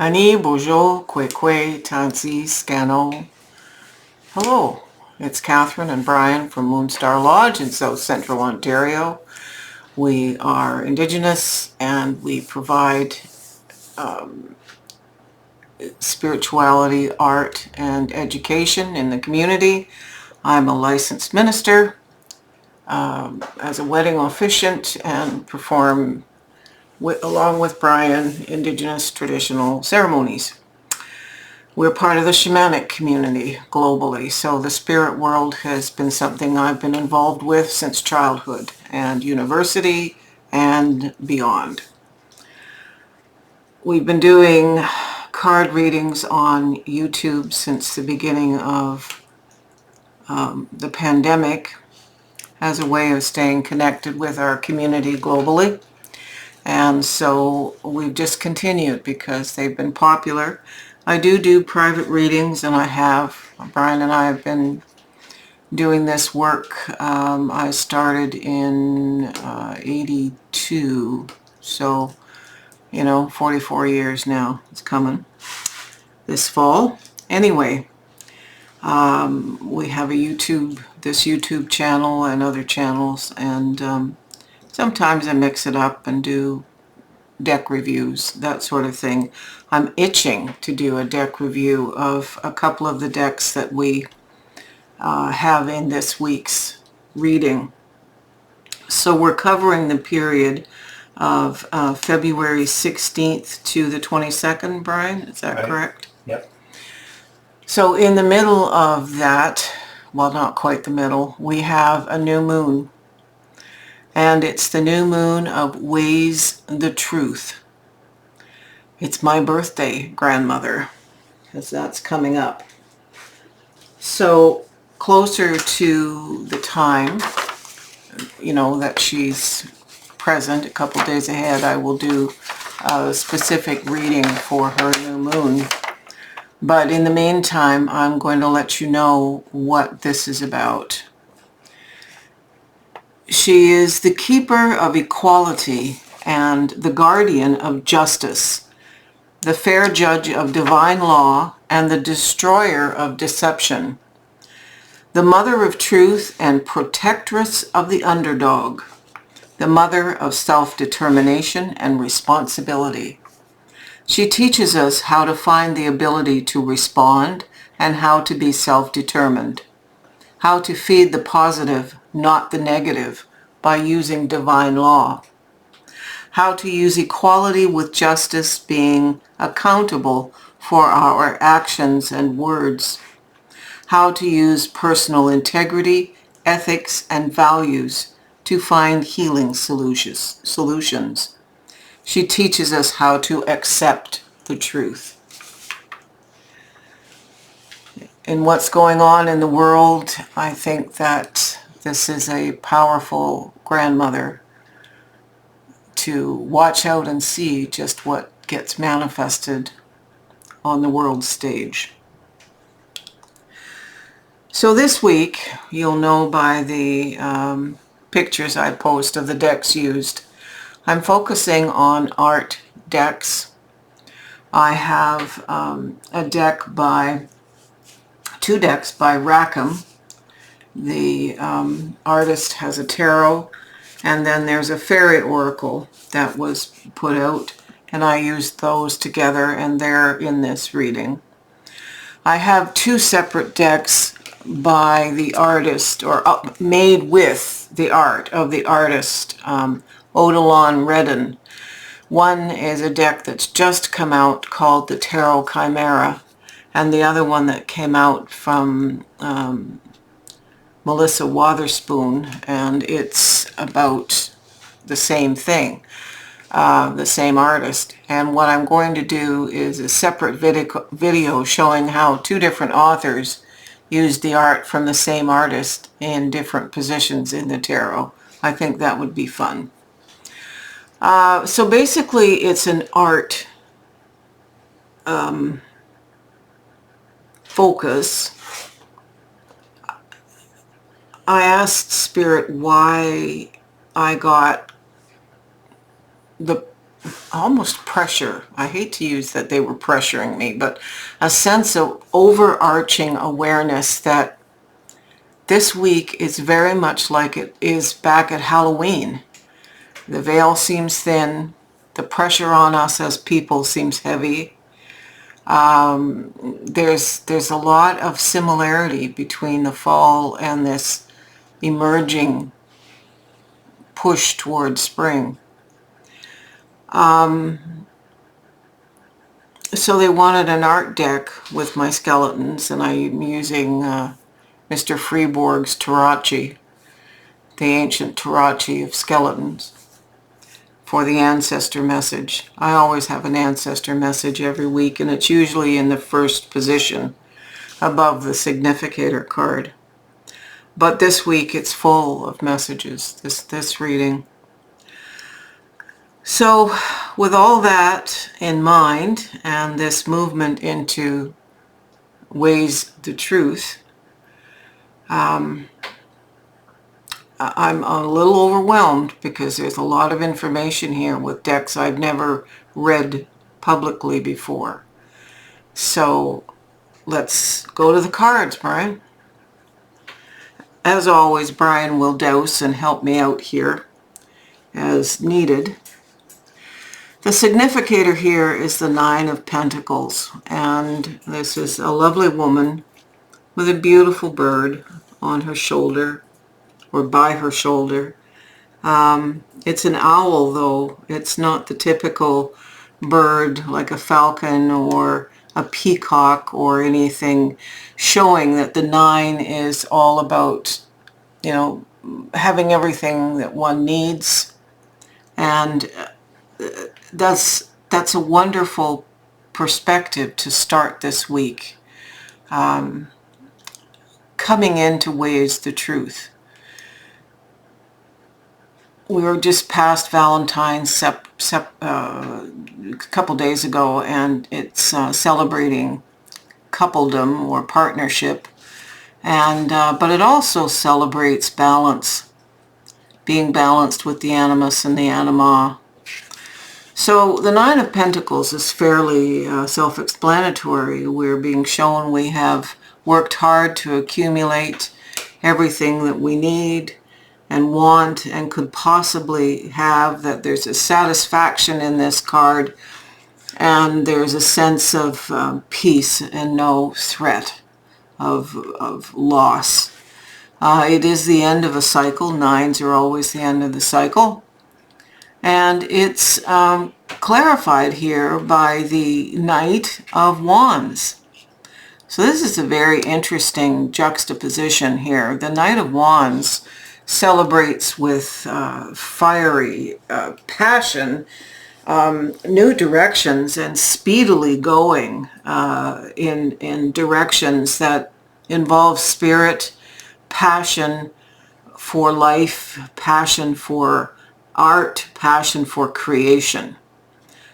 Ani, Bojo, Kwekwe, Tansi, Scano. Hello, it's Catherine and Brian from Moonstarlodge in South Central Ontario. We are Indigenous and we provide spirituality, art, and education in the community. I'm a licensed minister as a wedding officiant and perform, along with Brian, Indigenous traditional ceremonies. We're part of the shamanic community globally, so the spirit world has been something I've been involved with since childhood and university and beyond. We've been doing card readings on YouTube since the beginning of the pandemic as a way of staying connected with our community globally. And so we've just continued because they've been popular. I do private readings, and Brian and I have been doing this work. I started in 82, so 44 years now. It's coming this fall. Anyway, we have this YouTube channel and other channels, and sometimes I mix it up and do deck reviews, that sort of thing. I'm itching to do a deck review of a couple of the decks that we have in this week's reading. So we're covering the period of February 16th to the 22nd, Brian, is that correct? Yep. So in the middle of that, well, not quite the middle, we have a new moon. And it's the new moon of Ways the Truth. It's my birthday, grandmother, because that's coming up. So closer to the time, that she's present, a couple days ahead, I will do a specific reading for her new moon. But in the meantime, I'm going to let you know what this is about. She is the keeper of equality and the guardian of justice, the fair judge of divine law and the destroyer of deception, the mother of truth and protectress of the underdog, the mother of self-determination and responsibility. She teaches us how to find the ability to respond and how to be self-determined, how to feed the positive, not the negative, by using divine law, how to use equality with justice, being accountable for our actions and words, how to use personal integrity, ethics, and values to find healing solutions. She teaches us how to accept the truth. In what's going on in the world, I think that this is a powerful grandmother to watch out and see just what gets manifested on the world stage. So this week, you'll know by the pictures I post of the decks used, I'm focusing on art decks. I have two decks by Rackham. The artist has a tarot, and then there's a fairy oracle that was put out, and I used those together, and they're in this reading. I have two separate decks by the artist, or made with the art of the artist, Odilon Redden. One is a deck that's just come out called the Tarot Chimera, and the other one that came out from Melissa Wotherspoon, and it's about the same thing, the same artist. And what I'm going to do is a separate video showing how two different authors used the art from the same artist in different positions in the tarot. I think that would be fun. So basically it's an art focus. I asked Spirit why I got the almost pressure. I hate to use that they were pressuring me, but a sense of overarching awareness that this week is very much like it is back at Halloween. The veil seems thin. The pressure on us as people seems heavy. There's a lot of similarity between the fall and this emerging push towards spring. So they wanted an art deck with my skeletons, and I'm using Mr. Freeborg's Tarachi, the ancient Tarachi of skeletons, for the ancestor message. I always have an ancestor message every week, and it's usually in the first position above the significator card. But this week it's full of messages, this reading. So with all that in mind, and this movement into Ways the Truth, I'm a little overwhelmed because there's a lot of information here with decks I've never read publicly before. So let's go to the cards, Brian. As always, Brian will douse and help me out here as needed. The significator here is the Nine of Pentacles, and this is a lovely woman with a beautiful bird on her shoulder, or by her shoulder. It's an owl, though. It's not the typical bird like a falcon or a peacock or anything, showing that the nine is all about, you know, having everything that one needs. And that's a wonderful perspective to start this week. Coming into Ways the Truth. We were just past Valentine's a couple days ago, and it's celebrating coupledom or partnership, and but it also celebrates balance, being balanced with the animus and the anima. So the Nine of Pentacles is fairly self-explanatory. We're being shown we have worked hard to accumulate everything that we need and want and could possibly have, that there's a satisfaction in this card, and there's a sense of peace and no threat of loss. It is the end of a cycle. Nines are always the end of the cycle. And it's clarified here by the Knight of Wands. So this is a very interesting juxtaposition here. The Knight of Wands celebrates with fiery passion, new directions, and speedily going in directions that involve spirit, passion for life, passion for art, passion for creation.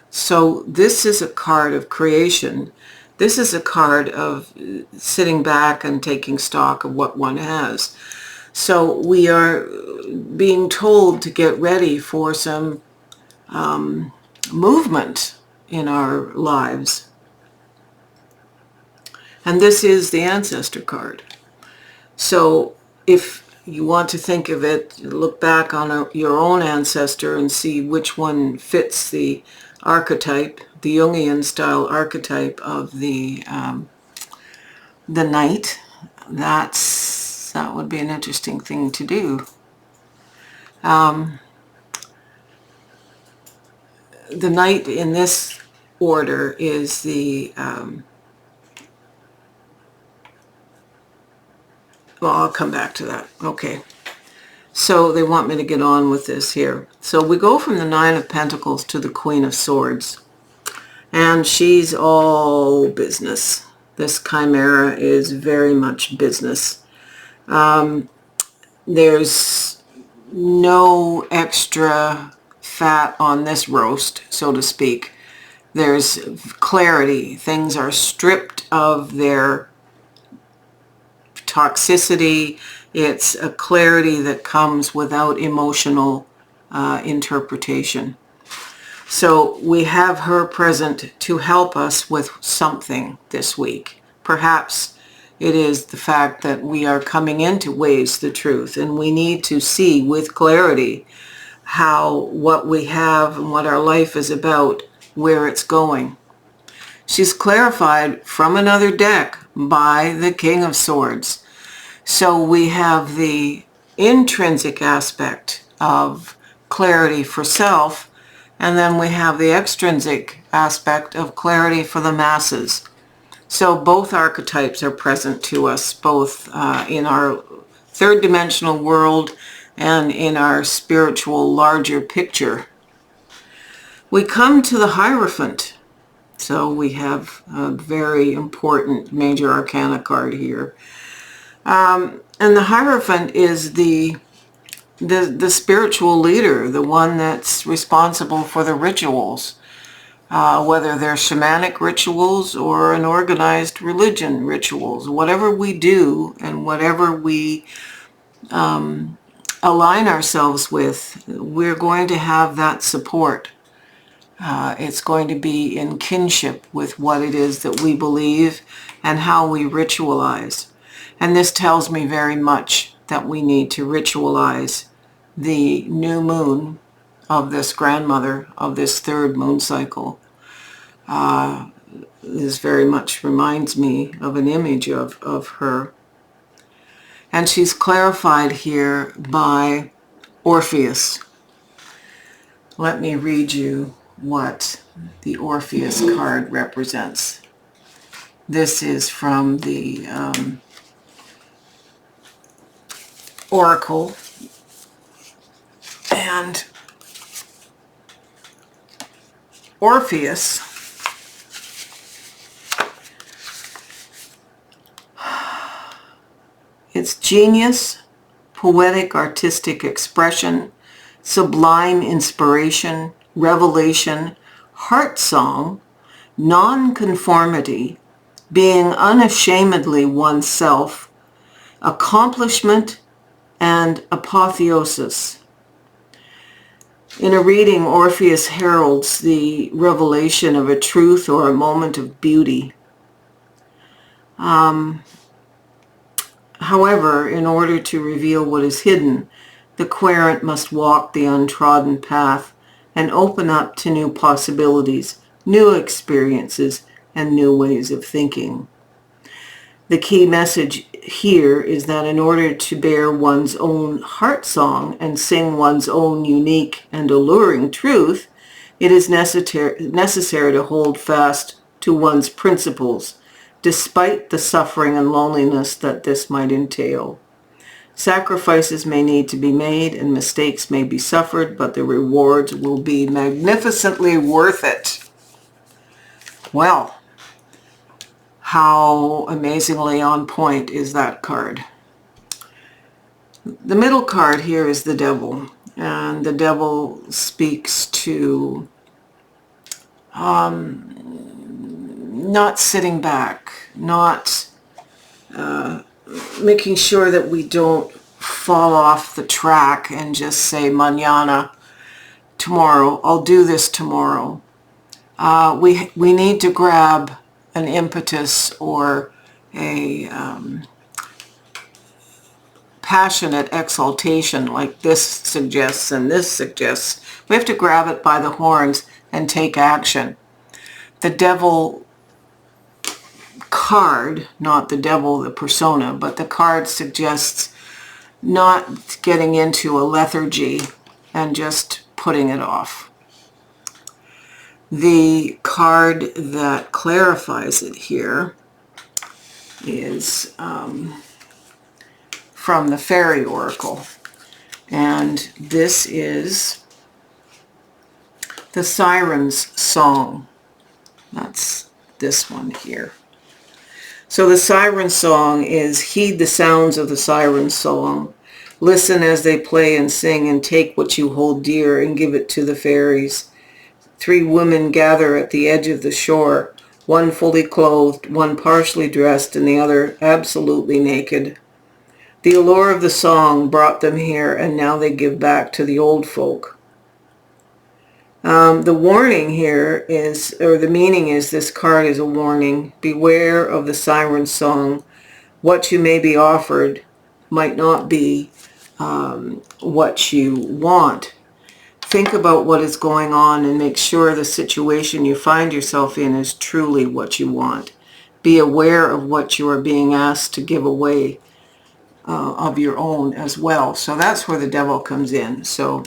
So this is a card of creation. This is a card of sitting back and taking stock of what one has. So we are being told to get ready for some movement in our lives. And this is the ancestor card. So if you want to think of it, look back on your own ancestor and see which one fits the archetype, the Jungian style archetype of the knight. That would be an interesting thing to do. The knight in this order is the well, I'll come back to that. Okay. So they want me to get on with this here. So we go from the Nine of Pentacles to the Queen of Swords. And she's all business. This chimera is very much business. There's no extra fat on this roast, so to speak. There's clarity. Things are stripped of their toxicity. It's a clarity that comes without emotional interpretation. So we have her present to help us with something this week. Perhaps it is the fact that we are coming into Ways the Truth, and we need to see with clarity how what we have and what our life is about, where it's going. She's clarified from another deck by the King of Swords. So we have the intrinsic aspect of clarity for self, and then we have the extrinsic aspect of clarity for the masses. So both archetypes are present to us, both in our third dimensional world and in our spiritual larger picture. We come to the Hierophant. So we have a very important major arcana card here. And the Hierophant is the spiritual leader, the one that's responsible for the rituals, whether they're shamanic rituals or an organized religion rituals. Whatever we do and whatever we align ourselves with, we're going to have that support. It's going to be in kinship with what it is that we believe and how we ritualize. And this tells me very much that we need to ritualize the new moon of this grandmother of this third moon cycle. This very much reminds me of an image of her. And she's clarified here by Orpheus. Let me read you what the Orpheus card represents. This is from the Oracle, and Orpheus it's genius, poetic artistic expression, sublime inspiration, revelation, heart song, non-conformity, being unashamedly oneself, accomplishment, and apotheosis. In a reading, Orpheus heralds the revelation of a truth or a moment of beauty. However, in order to reveal what is hidden, the querent must walk the untrodden path and open up to new possibilities, new experiences, and new ways of thinking. The key message here is that in order to bear one's own heart song and sing one's own unique and alluring truth, it is necessary to hold fast to one's principles, despite the suffering and loneliness that this might entail. Sacrifices may need to be made and mistakes may be suffered, but the rewards will be magnificently worth it. Well, how amazingly on point is that card? The middle card here is the Devil, and the Devil speaks to not sitting back, not making sure that we don't fall off the track and just say, mañana, tomorrow, I'll do this tomorrow. We need to grab an impetus or a passionate exaltation like this suggests and this suggests. We have to grab it by the horns and take action. The Devil card, not the devil, the persona, but the card suggests not getting into a lethargy and just putting it off. The card that clarifies it here is from the Fairy Oracle, and this is the Siren's Song. That's this one here. So the Siren Song is, heed the sounds of the siren song. Listen as they play and sing, and take what you hold dear and give it to the fairies. 3 women gather at the edge of the shore, one fully clothed, one partially dressed, and the other absolutely naked. The allure of the song brought them here, and now they give back to the old folk. The warning here is, or the meaning is, this card is a warning. Beware of the siren song. What you may be offered might not be what you want. Think about what is going on and make sure the situation you find yourself in is truly what you want. Be aware of what you are being asked to give away of your own as well. So that's where the devil comes in. So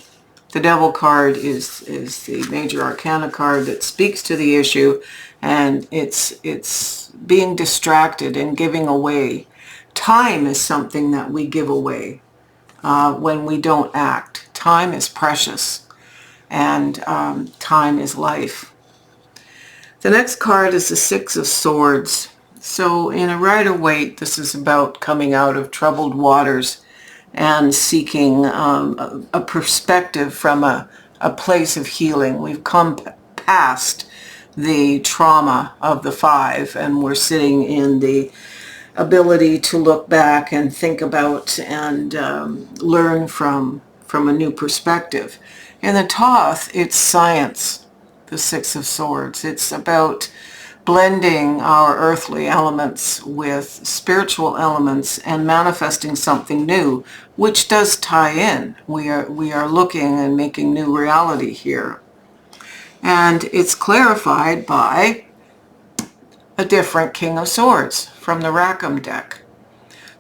the devil card is the major arcana card that speaks to the issue, and it's being distracted and giving away. Time is something that we give away when we don't act. Time is precious, and time is life. The next card is the Six of Swords. So in a Rider-Waite, this is about coming out of troubled waters and seeking a perspective from a place of healing. We've come past the trauma of the five, and we're sitting in the ability to look back and think about and learn from a new perspective. In the Thoth, it's science, the Six of Swords. It's about blending our earthly elements with spiritual elements and manifesting something new, which does tie in. We are looking and making new reality here. And it's clarified by a different King of Swords from the Rackham deck.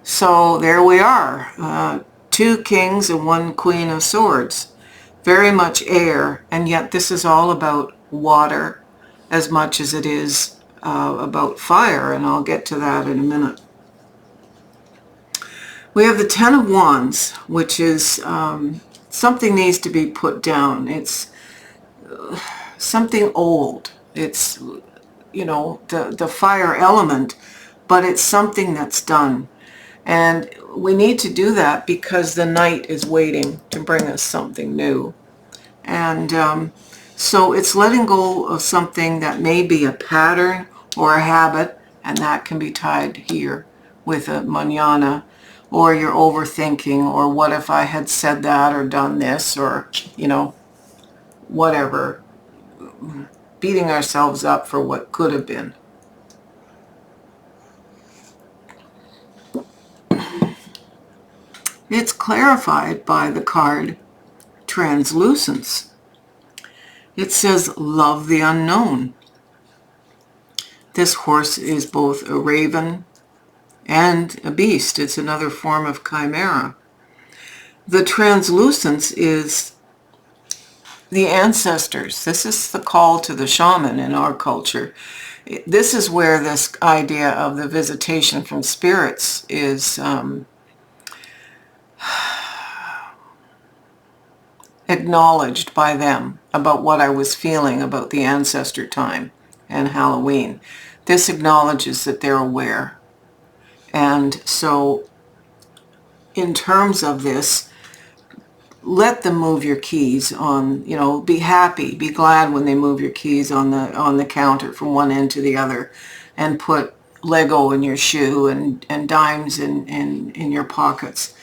So there we are, two kings and one Queen of Swords. Very much air, and yet this is all about water as much as it is about fire, and I'll get to that in a minute. We have the Ten of Wands, which is something needs to be put down. It's something old. It's, you know, the fire element, but it's something that's done. And we need to do that because the night is waiting to bring us something new. And so it's letting go of something that may be a pattern or a habit, and that can be tied here with a manana, or you're overthinking, or what if I had said that or done this, or, you know, whatever. Beating ourselves up for what could have been. It's clarified by the card Translucence. It says, love the unknown. This horse is both a raven and a beast. It's another form of chimera. The translucence is the ancestors. This is the call to the shaman in our culture. This is where this idea of the visitation from spirits is acknowledged by them about what I was feeling about the ancestor time and Halloween. This acknowledges that they're aware. And so in terms of this, let them move your keys on, you know, be happy, be glad when they move your keys on the counter from one end to the other, and put Lego in your shoe and dimes in your pockets.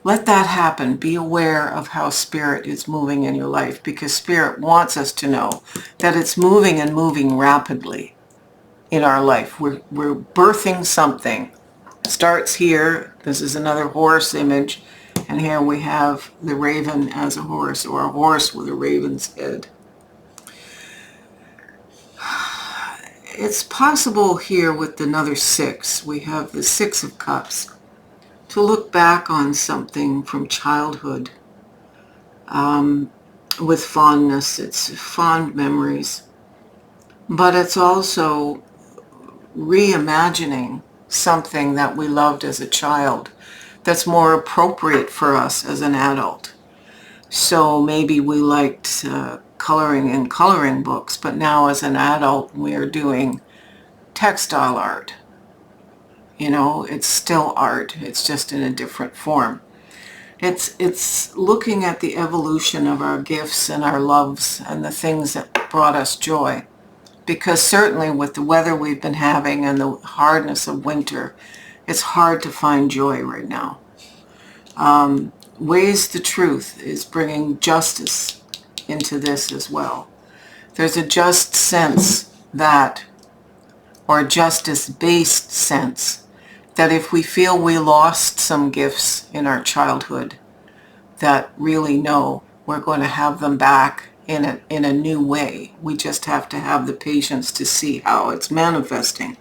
Let that happen. Be aware of how spirit is moving in your life, because spirit wants us to know that it's moving and moving rapidly in our life. We're birthing something. It starts here. This is another horse image. And here we have the raven as a horse, or a horse with a raven's head. It's possible here with another six. We have the Six of Cups. To look back on something from childhood with fondness. It's fond memories. But it's also reimagining something that we loved as a child that's more appropriate for us as an adult. So maybe we liked coloring in coloring books, but now as an adult we are doing textile art. You know, it's still art. It's just in a different form. It's looking at the evolution of our gifts and our loves and the things that brought us joy. Because certainly with the weather we've been having and the hardness of winter, it's hard to find joy right now. Ways the Truth is bringing justice into this as well. There's a just sense that, or a justice-based sense, that if we feel we lost some gifts in our childhood, that really no, we're going to have them back in a new way. We just have to have the patience to see how it's manifesting.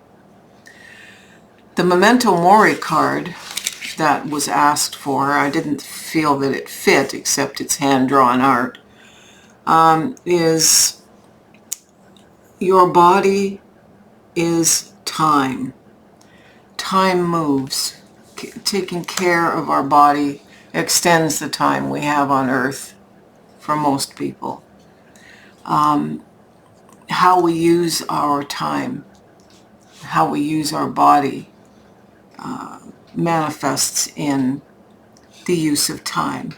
The Memento Mori card that was asked for, I didn't feel that it fit, except it's hand-drawn art, is your body is time. Time moves. Taking care of our body extends the time we have on earth for most people. How we use our time, how we use our body, manifests in the use of time.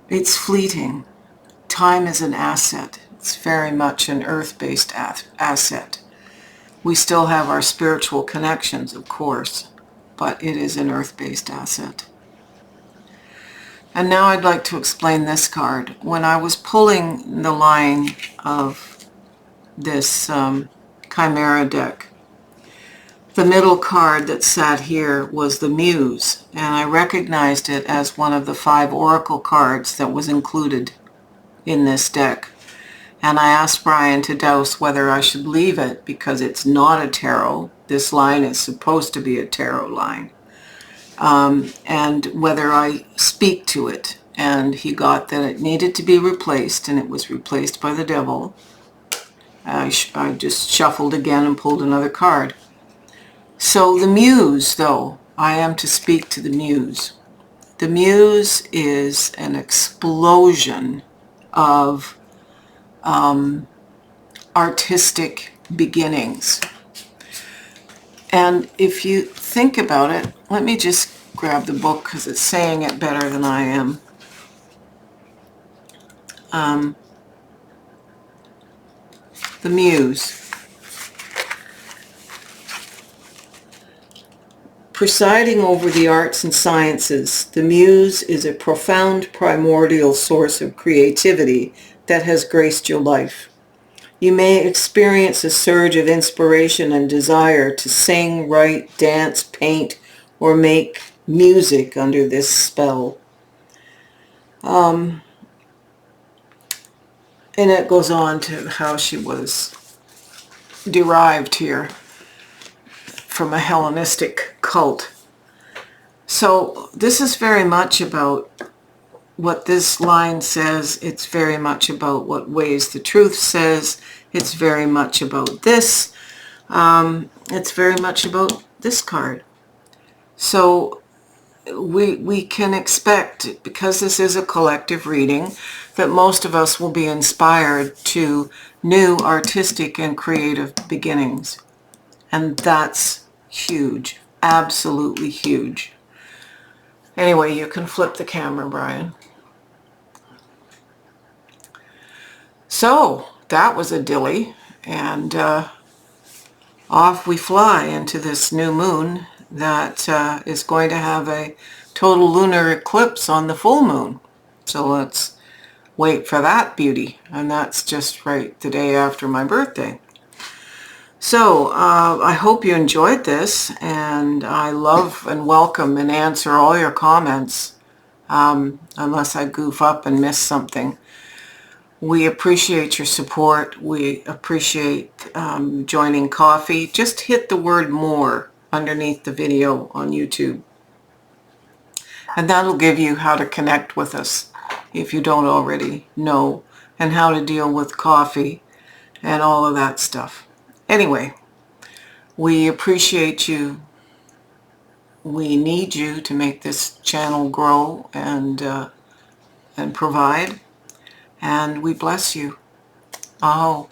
It's fleeting. Time is an asset. It's very much an earth-based asset. We still have our spiritual connections, of course, but it is an earth-based asset. And now I'd like to explain this card. When I was pulling the line of this Chimera deck, the middle card that sat here was the Muse, and I recognized it as one of the 5 oracle cards that was included in this deck. And I asked Brian to douse whether I should leave it because it's not a tarot. This line is supposed to be a tarot line. And whether I speak to it. And he got that it needed to be replaced, and it was replaced by the devil. I just shuffled again and pulled another card. So the Muse, though, I am to speak to the Muse. The Muse is an explosion of artistic beginnings. And if you think about it, let me just grab the book because it's saying it better than I am. The Muse. Presiding over the arts and sciences, the Muse is a profound primordial source of creativity that has graced your life. You may experience a surge of inspiration and desire to sing, write, dance, paint, or make music under this spell. And it goes on to how she was derived here from a Hellenistic cult. So this is very much about what this line says. It's very much about what Ways the Truth says. It's very much about this. It's very much about this card. So we can expect, because this is a collective reading, that most of us will be inspired to new artistic and creative beginnings. And that's huge. Absolutely huge. Anyway, you can flip the camera, Brian. So that was a dilly, and off we fly into this new moon that is going to have a total lunar eclipse on the full moon. So let's wait for that beauty, and that's just right the day after my birthday. So I hope you enjoyed this, and I love and welcome and answer all your comments, unless I goof up and miss something. We appreciate your support. We appreciate joining coffee. Just hit the word more underneath the video on YouTube. And that'll give you how to connect with us if you don't already know, and how to deal with coffee and all of that stuff. Anyway, we appreciate you. We need you to make this channel grow and provide. And we bless you. Aho.